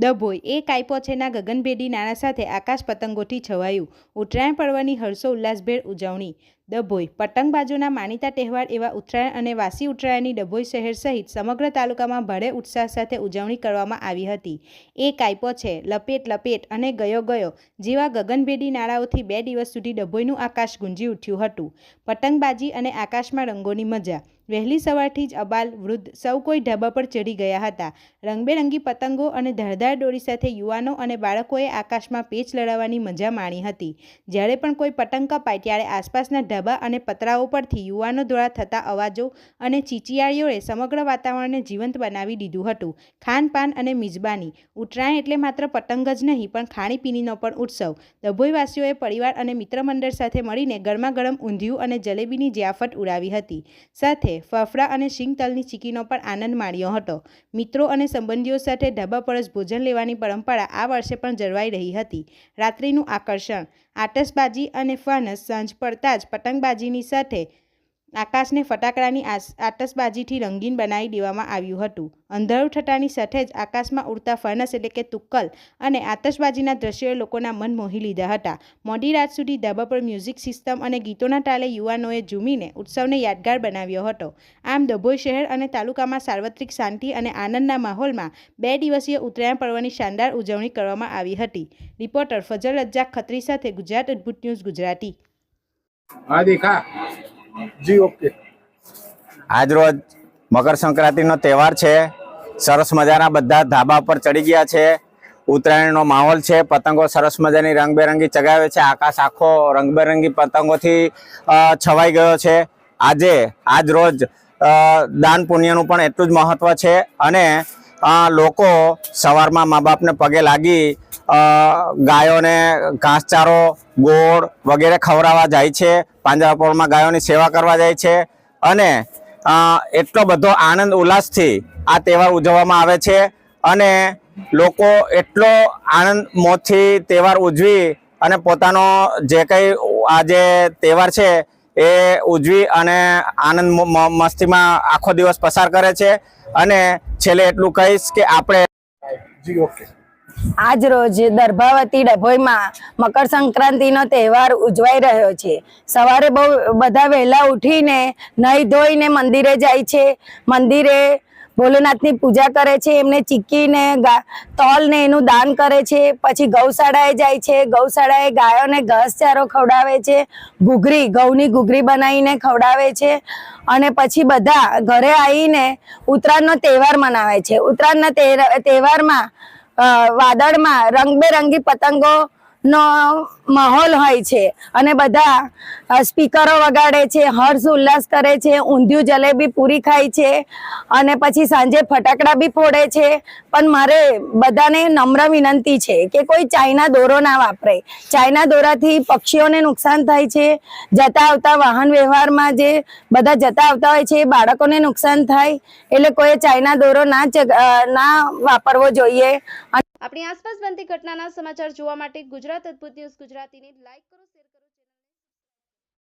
ડભોઈ એ કાયપો છેના ગગનભેદી નાણાં સાથે આકાશ પતંગોથી છવાયું. ઉત્તરાયણ પર્વની હર્ષો ઉલ્લાસભેર ઉજવણી. ડભોઈ પતંગબાજોના માનીતા તહેવાર એવા ઉત્તરાયણ અને વાસી ઉત્તરાયણની ડભોઈ શહેર સહિત સમગ્ર તાલુકામાં ભારે ઉત્સાહ સાથે ઉજવણી કરવામાં આવી હતી. એ કાયપો છે, લપેટ લપેટ અને ગયો ગયો જેવા ગગનભેદી નાણાઓથી 2 દિવસ સુધી ડભોઈનું આકાશ ગુંજી ઉઠ્યું હતું. પતંગબાજી અને આકાશમાં રંગોની મજા. વહેલી સવારથી જ અબાલ વૃદ્ધ સૌ કોઈ ધાબા પર ચડી ગયા હતા. રંગબેરંગી પતંગો અને ધારદાર દોરી સાથે યુવાનો અને બાળકોએ આકાશમાં પેચ લડાવવાની મજા માણી હતી. જ્યારે પણ કોઈ પતંગ કપાય ત્યારે આસપાસના ધાબા અને પતરાઓ પરથી યુવાનો દ્વારા થતા અવાજો અને ચીચિયાળીઓએ સમગ્ર વાતાવરણને જીવંત બનાવી દીધું હતું. ખાનપાન અને મિજબાની. ઉત્તરાયણ એટલે માત્ર પતંગ જ નહીં પણ ખાણીપીણીનો પણ ઉત્સવ. ડભોઈવાસીઓએ પરિવાર અને મિત્રમંડળ સાથે મળીને ગરમાગરમ ઊંધિયું અને જલેબીની જિયાફત ઉડાવી હતી. સાથે ફાફડા અને શીંગતલની ચીકીનો પણ આનંદ માણ્યો હતો. મિત્રો અને સંબંધીઓ સાથે ધાબા પર જ ભોજન લેવાની પરંપરા આ વર્ષે પણ જળવાઈ રહી હતી. રાત્રિનું આકર્ષણ. આતશબાજી અને ફાનસ. સાંજ પડતા જ પતંગબાજીની સાથે આકાશને ફટાકડાની આતશબાજીથી રંગીન બનાવી દેવામાં આવ્યું હતું. અંધારું થતાની સાથે જ આકાશમાં ઉડતા ફાનસ એટલે કે તુક્કલ અને આતશબાજીના દ્રશ્યોએ લોકોના મન મોહી લીધા હતા. મોડી રાત સુધી ધાબા પર મ્યુઝિક સિસ્ટમ અને ગીતોના તાલે યુવાનોએ ઝૂમીને ઉત્સવને યાદગાર બનાવ્યો હતો. આમ ડભોઈ શહેર અને તાલુકામાં સાર્વત્રિક શાંતિ અને આનંદના માહોલમાં 2 દિવસીય ઉત્તરાયણ પર્વની શાનદાર ઉજવણી કરવામાં આવી હતી. રિપોર્ટર ફજલ રજાક ખત્રી સાથે ગુજરાત અદ્ભુત ન્યૂઝ ગુજરાતી. હા દેખા જી ઓકે. આજરોજ મકર સંક્રાંતિનો તહેવાર છે. સરસ મજાના બધા ધાબા પર ચડી ગયા છે. ઉત્તરાયણનો માહોલ છે. પતંગો સરસ મજાની રંગબેરંગી ચગાવે છે. આકાશ આખો રંગબેરંગી પતંગોથી છવાઈ ગયો છે. આજ રોજ દાન પુણ્યનું પણ એટલું જ મહત્વ છે અને લોકો સવારમાં મા બાપને પગે લાગી ગાયોને ઘાસચારો, ગોળ વગેરે ખવડાવવા જાય છે. પાંજરાપોળમાં ગાયોની સેવા કરવા જાય છે અને એટલો બધો આનંદ ઉલ્લાસથી આ તહેવાર ઉજવવામાં આવે છે અને લોકો એટલો આનંદ મોજથી તહેવાર ઉજવી અને પોતાનો જે કંઈ આજે તહેવાર છે એ ઉજવી અને આનંદ મસ્તીમાં આખો દિવસ પસાર કરે છે. અને છેલ્લે એટલું કહીશ કે આપણે જી ઓકે. આજ રોજ દર્ભાવતી ડભોઈમાં મકર સંક્રાંતિનો તહેવાર ઉજવાઈ રહ્યો છે. સવારે બધા વહેલા ઉઠીને નાહી ધોઈને મંદિરે જાય છે. મંદિરે ભોલેનાથની પૂજા કરે છે. એમને ચીક્કીને તલને એનું દાન કરે છે. પછી ગૌશાળાએ જાય છે. ગૌશાળાએ ગાયોને ઘાસચારો ખવડાવે છે. ઘઉંની ઘૂઘરી બનાવીને ખવડાવે છે અને પછી બધા ઘરે આવીને ઉત્તરાયણનો તહેવાર મનાવે છે. ઉત્તરાયણના તહેવારમાં વાદળમાં રંગબેરંગી પતંગો નો માહોલ હોય છે અને બધા સ્પીકરો વગાડે છે, હર્ષ ઉલ્લાસ કરે છે, ઊંધિયું જલેબી પૂરી ખાય છે અને પછી સાંજે ફટાકડા બી ફોડે છે. પણ મારે બધાને નમ્ર વિનંતી છે કે કોઈ ચાઇના દોરો ના વાપરે. ચાઇના દોરાથી પક્ષીઓને નુકસાન થાય છે. જતા આવતા વાહન વ્યવહારમાં જે બધા જતા આવતા હોય છે એ બાળકોને નુકસાન થાય. એટલે કોઈ ચાઇના દોરો ના વાપરવો જોઈએ. આપણી આસપાસ બનતી ઘટનાના સમાચાર જોવા માટે ગુજરાત અદ્ભુત ન્યૂઝ ગુજરાતીને લાઈક કરો.